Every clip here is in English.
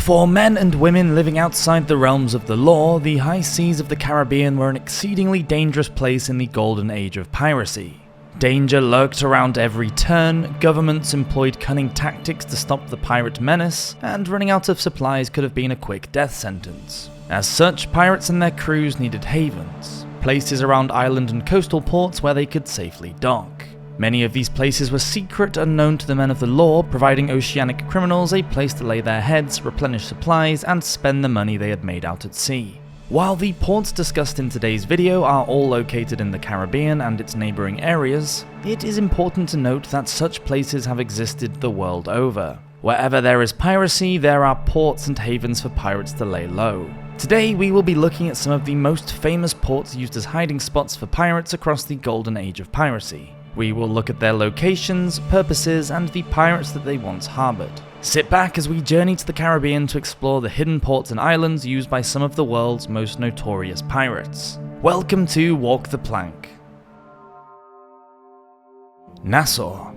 For men and women living outside the realms of the law, the high seas of the Caribbean were an exceedingly dangerous place in the golden age of piracy. Danger lurked around every turn, governments employed cunning tactics to stop the pirate menace, and running out of supplies could have been a quick death sentence. As such, pirates and their crews needed havens, places around island and coastal ports where they could safely dock. Many of these places were secret, unknown to the men of the law, providing oceanic criminals a place to lay their heads, replenish supplies, and spend the money they had made out at sea. While the ports discussed in today's video are all located in the Caribbean and its neighbouring areas, it is important to note that such places have existed the world over. Wherever there is piracy, there are ports and havens for pirates to lay low. Today we will be looking at some of the most famous ports used as hiding spots for pirates across the golden age of piracy. We will look at their locations, purposes, and the pirates that they once harboured. Sit back as we journey to the Caribbean to explore the hidden ports and islands used by some of the world's most notorious pirates. Welcome to Walk the Plank. Nassau.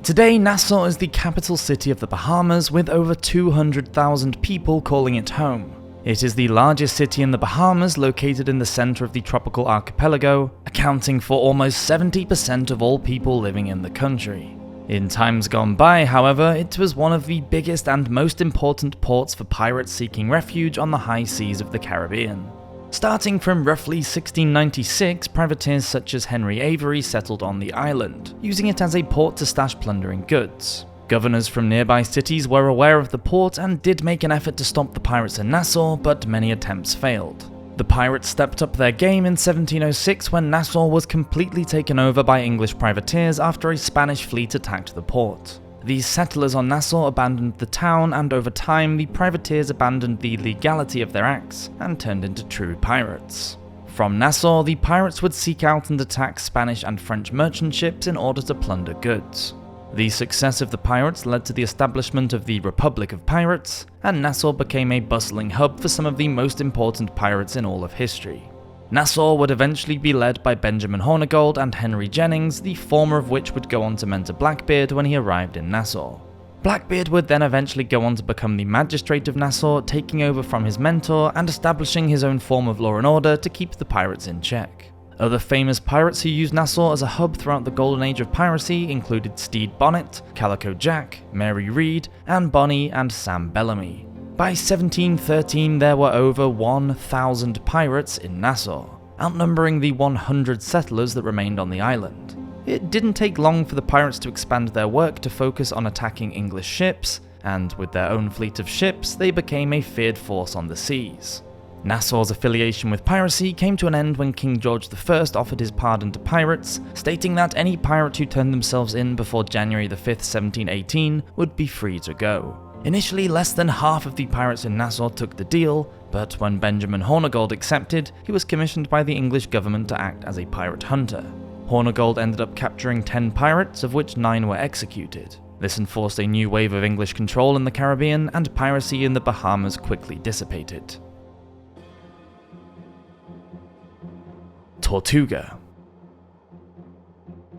Today, Nassau is the capital city of the Bahamas, with over 200,000 people calling it home. It is the largest city in the Bahamas, located in the center of the tropical archipelago, accounting for almost 70% of all people living in the country. In times gone by, however, it was one of the biggest and most important ports for pirates seeking refuge on the high seas of the Caribbean. Starting from roughly 1696, privateers such as Henry Avery settled on the island, using it as a port to stash plundering goods. Governors from nearby cities were aware of the port and did make an effort to stop the pirates in Nassau, but many attempts failed. The pirates stepped up their game in 1706 when Nassau was completely taken over by English privateers after a Spanish fleet attacked the port. These settlers on Nassau abandoned the town, and over time the privateers abandoned the legality of their acts and turned into true pirates. From Nassau, the pirates would seek out and attack Spanish and French merchant ships in order to plunder goods. The success of the pirates led to the establishment of the Republic of Pirates, and Nassau became a bustling hub for some of the most important pirates in all of history. Nassau would eventually be led by Benjamin Hornigold and Henry Jennings, the former of which would go on to mentor Blackbeard when he arrived in Nassau. Blackbeard would then eventually go on to become the magistrate of Nassau, taking over from his mentor and establishing his own form of law and order to keep the pirates in check. Other famous pirates who used Nassau as a hub throughout the golden age of piracy included Stede Bonnet, Calico Jack, Mary Read, Anne Bonny, and Sam Bellamy. By 1713 there were over 1,000 pirates in Nassau, outnumbering the 100 settlers that remained on the island. It didn't take long for the pirates to expand their work to focus on attacking English ships, and with their own fleet of ships, they became a feared force on the seas. Nassau's affiliation with piracy came to an end when King George I offered his pardon to pirates, stating that any pirate who turned themselves in before January 5, 1718 would be free to go. Initially, less than half of the pirates in Nassau took the deal, but when Benjamin Hornigold accepted, he was commissioned by the English government to act as a pirate hunter. Hornigold ended up capturing 10 pirates, of which 9 were executed. This enforced a new wave of English control in the Caribbean, and piracy in the Bahamas quickly dissipated. Tortuga.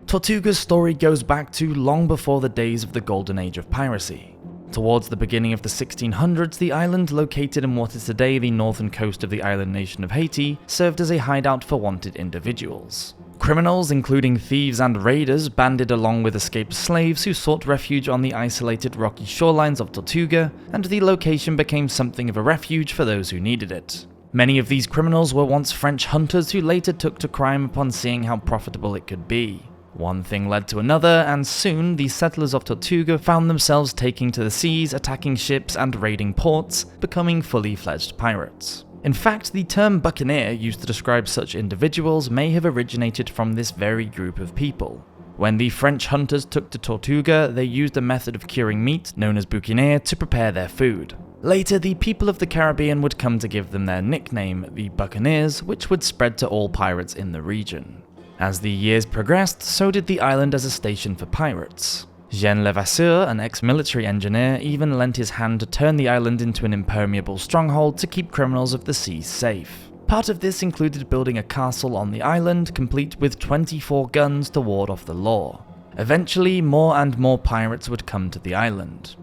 Tortuga's story goes back to long before the days of the golden age of piracy. Towards the beginning of the 1600s, the island, located in what is today the northern coast of the island nation of Haiti, served as a hideout for wanted individuals. Criminals, including thieves and raiders, banded along with escaped slaves who sought refuge on the isolated rocky shorelines of Tortuga, and the location became something of a refuge for those who needed it. Many of these criminals were once French hunters who later took to crime upon seeing how profitable it could be. One thing led to another, and soon the settlers of Tortuga found themselves taking to the seas, attacking ships and raiding ports, becoming fully fledged pirates. In fact, the term buccaneer used to describe such individuals may have originated from this very group of people. When the French hunters took to Tortuga, they used a method of curing meat, known as bouquineer, to prepare their food. Later, the people of the Caribbean would come to give them their nickname, the Buccaneers, which would spread to all pirates in the region. As the years progressed, so did the island as a station for pirates. Jean Levasseur, an ex-military engineer, even lent his hand to turn the island into an impermeable stronghold to keep criminals of the seas safe. Part of this included building a castle on the island, complete with 24 guns to ward off the law. Eventually, more and more pirates would come to the island.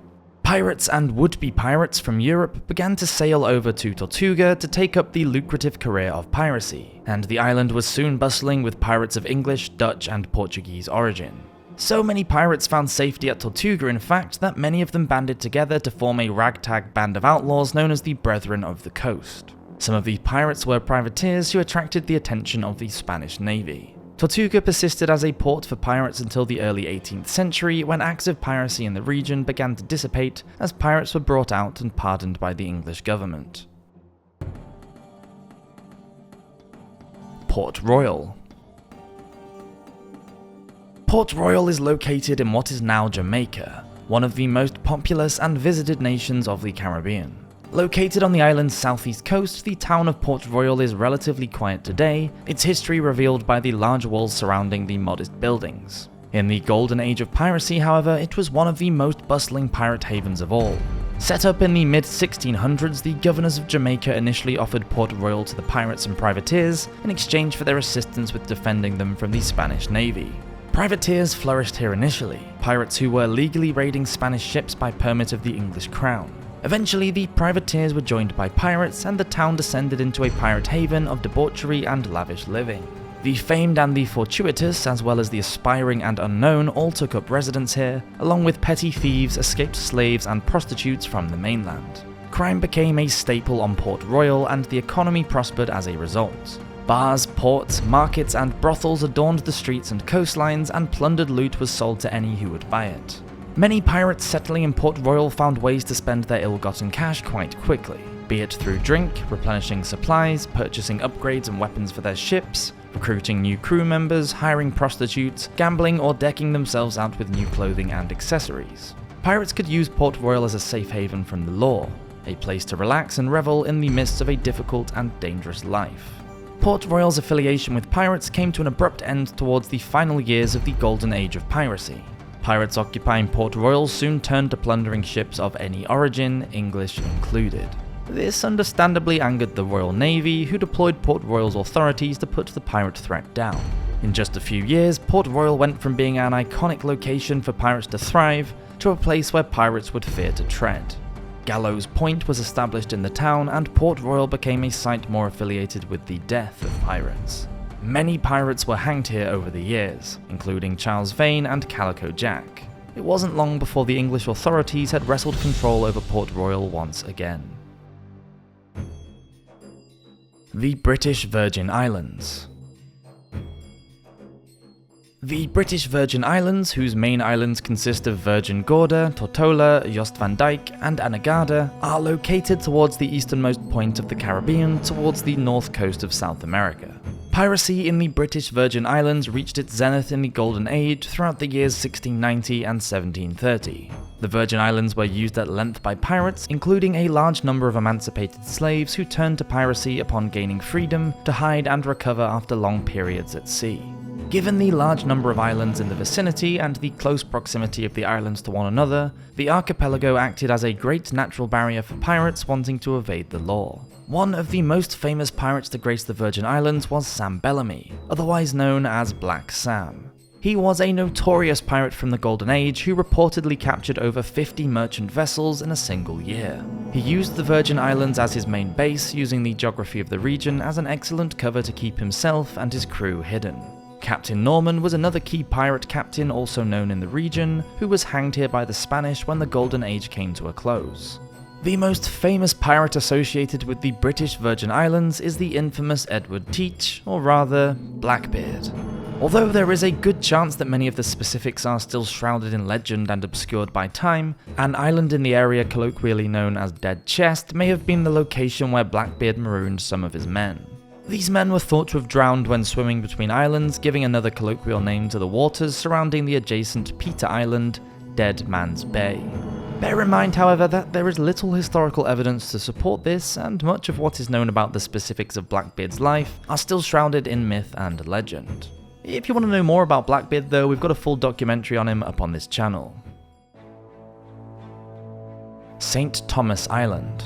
Pirates and would-be pirates from Europe began to sail over to Tortuga to take up the lucrative career of piracy, and the island was soon bustling with pirates of English, Dutch, and Portuguese origin. So many pirates found safety at Tortuga, in fact, that many of them banded together to form a ragtag band of outlaws known as the Brethren of the Coast. Some of these pirates were privateers who attracted the attention of the Spanish Navy. Tortuga persisted as a port for pirates until the early 18th century, when acts of piracy in the region began to dissipate as pirates were brought out and pardoned by the English government. Port Royal. Port Royal is located in what is now Jamaica, one of the most populous and visited nations of the Caribbean. Located on the island's southeast coast, the town of Port Royal is relatively quiet today, its history revealed by the large walls surrounding the modest buildings. In the golden age of piracy, however, it was one of the most bustling pirate havens of all. Set up in the mid-1600s, the governors of Jamaica initially offered Port Royal to the pirates and privateers in exchange for their assistance with defending them from the Spanish Navy. Privateers flourished here initially, pirates who were legally raiding Spanish ships by permit of the English crown. Eventually, the privateers were joined by pirates, and the town descended into a pirate haven of debauchery and lavish living. The famed and the fortuitous, as well as the aspiring and unknown, all took up residence here, along with petty thieves, escaped slaves, and prostitutes from the mainland. Crime became a staple on Port Royal, and the economy prospered as a result. Bars, ports, markets, and brothels adorned the streets and coastlines, and plundered loot was sold to any who would buy it. Many pirates settling in Port Royal found ways to spend their ill-gotten cash quite quickly, be it through drink, replenishing supplies, purchasing upgrades and weapons for their ships, recruiting new crew members, hiring prostitutes, gambling, or decking themselves out with new clothing and accessories. Pirates could use Port Royal as a safe haven from the law, a place to relax and revel in the midst of a difficult and dangerous life. Port Royal's affiliation with pirates came to an abrupt end towards the final years of the golden age of piracy. Pirates occupying Port Royal soon turned to plundering ships of any origin, English included. This understandably angered the Royal Navy, who deployed Port Royal's authorities to put the pirate threat down. In just a few years, Port Royal went from being an iconic location for pirates to thrive, to a place where pirates would fear to tread. Gallows Point was established in the town, and Port Royal became a site more affiliated with the death of pirates. Many pirates were hanged here over the years, including Charles Vane and Calico Jack. It wasn't long before the English authorities had wrestled control over Port Royal once again. The British Virgin Islands. The British Virgin Islands, whose main islands consist of Virgin Gorda, Tortola, Jost van Dyke, and Anegada, are located towards the easternmost point of the Caribbean, towards the north coast of South America. Piracy in the British Virgin Islands reached its zenith in the Golden Age throughout the years 1690 and 1730. The Virgin Islands were used at length by pirates, including a large number of emancipated slaves who turned to piracy upon gaining freedom to hide and recover after long periods at sea. Given the large number of islands in the vicinity and the close proximity of the islands to one another, the archipelago acted as a great natural barrier for pirates wanting to evade the law. One of the most famous pirates to grace the Virgin Islands was Sam Bellamy, otherwise known as Black Sam. He was a notorious pirate from the Golden Age who reportedly captured over 50 merchant vessels in a single year. He used the Virgin Islands as his main base, using the geography of the region as an excellent cover to keep himself and his crew hidden. Captain Norman was another key pirate captain also known in the region, who was hanged here by the Spanish when the Golden Age came to a close. The most famous pirate associated with the British Virgin Islands is the infamous Edward Teach, or rather, Blackbeard. Although there is a good chance that many of the specifics are still shrouded in legend and obscured by time, an island in the area colloquially known as Dead Chest may have been the location where Blackbeard marooned some of his men. These men were thought to have drowned when swimming between islands, giving another colloquial name to the waters surrounding the adjacent Peter Island, Dead Man's Bay. Bear in mind, however, that there is little historical evidence to support this, and much of what is known about the specifics of Blackbeard's life are still shrouded in myth and legend. If you want to know more about Blackbeard though, we've got a full documentary on him up on this channel. St. Thomas Island.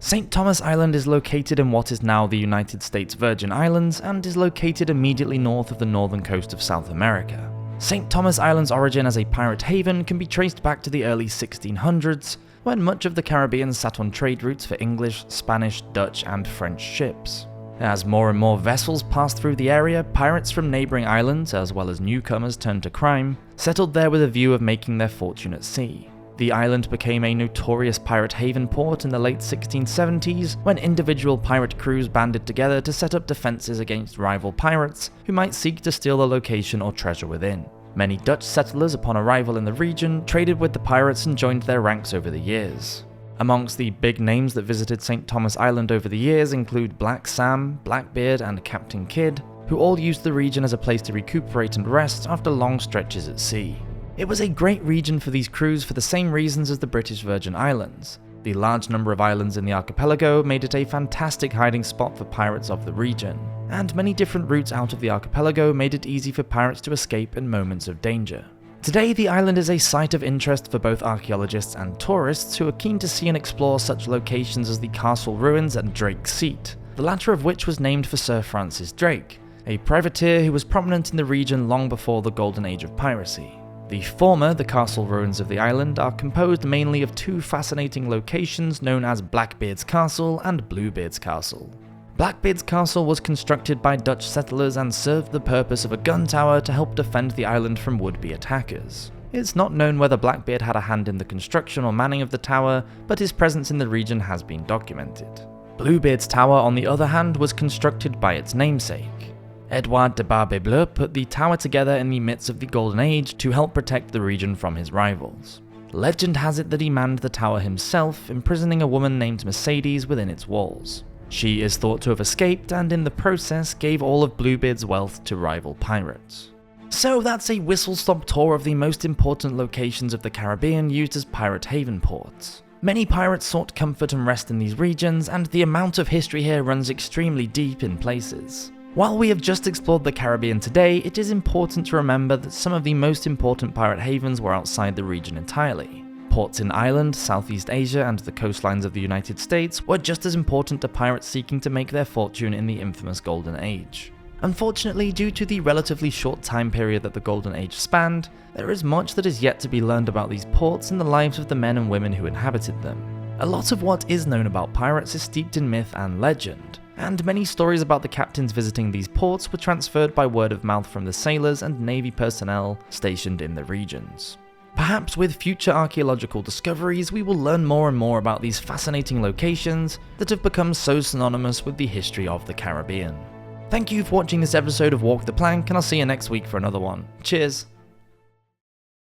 St. Thomas Island is located in what is now the United States Virgin Islands and is located immediately north of the northern coast of South America. St. Thomas Island's origin as a pirate haven can be traced back to the early 1600s, when much of the Caribbean sat on trade routes for English, Spanish, Dutch, and French ships. As more and more vessels passed through the area, pirates from neighbouring islands, as well as newcomers turned to crime, settled there with a view of making their fortune at sea. The island became a notorious pirate haven port in the late 1670s, when individual pirate crews banded together to set up defences against rival pirates who might seek to steal the location or treasure within. Many Dutch settlers upon arrival in the region traded with the pirates and joined their ranks over the years. Amongst the big names that visited St. Thomas Island over the years include Black Sam, Blackbeard, and Captain Kidd, who all used the region as a place to recuperate and rest after long stretches at sea. It was a great region for these crews for the same reasons as the British Virgin Islands. The large number of islands in the archipelago made it a fantastic hiding spot for pirates of the region, and many different routes out of the archipelago made it easy for pirates to escape in moments of danger. Today, the island is a site of interest for both archaeologists and tourists who are keen to see and explore such locations as the castle ruins and Drake's Seat, the latter of which was named for Sir Francis Drake, a privateer who was prominent in the region long before the golden age of piracy. The former, the castle ruins of the island, are composed mainly of two fascinating locations known as Blackbeard's Castle and Bluebeard's Castle. Blackbeard's Castle was constructed by Dutch settlers and served the purpose of a gun tower to help defend the island from would-be attackers. It's not known whether Blackbeard had a hand in the construction or manning of the tower, but his presence in the region has been documented. Bluebeard's Tower, on the other hand, was constructed by its namesake. Edouard de Barbe-Bleu put the tower together in the midst of the Golden Age to help protect the region from his rivals. Legend has it that he manned the tower himself, imprisoning a woman named Mercedes within its walls. She is thought to have escaped and in the process gave all of Bluebeard's wealth to rival pirates. So that's a whistle-stop tour of the most important locations of the Caribbean used as pirate haven ports. Many pirates sought comfort and rest in these regions, and the amount of history here runs extremely deep in places. While we have just explored the Caribbean today, it is important to remember that some of the most important pirate havens were outside the region entirely. Ports in Ireland, Southeast Asia, and the coastlines of the United States were just as important to pirates seeking to make their fortune in the infamous Golden Age. Unfortunately, due to the relatively short time period that the Golden Age spanned, there is much that is yet to be learned about these ports and the lives of the men and women who inhabited them. A lot of what is known about pirates is steeped in myth and legend, and many stories about the captains visiting these ports were transferred by word of mouth from the sailors and navy personnel stationed in the regions. Perhaps with future archaeological discoveries, we will learn more and more about these fascinating locations that have become so synonymous with the history of the Caribbean. Thank you for watching this episode of Walk the Plank, and I'll see you next week for another one. Cheers!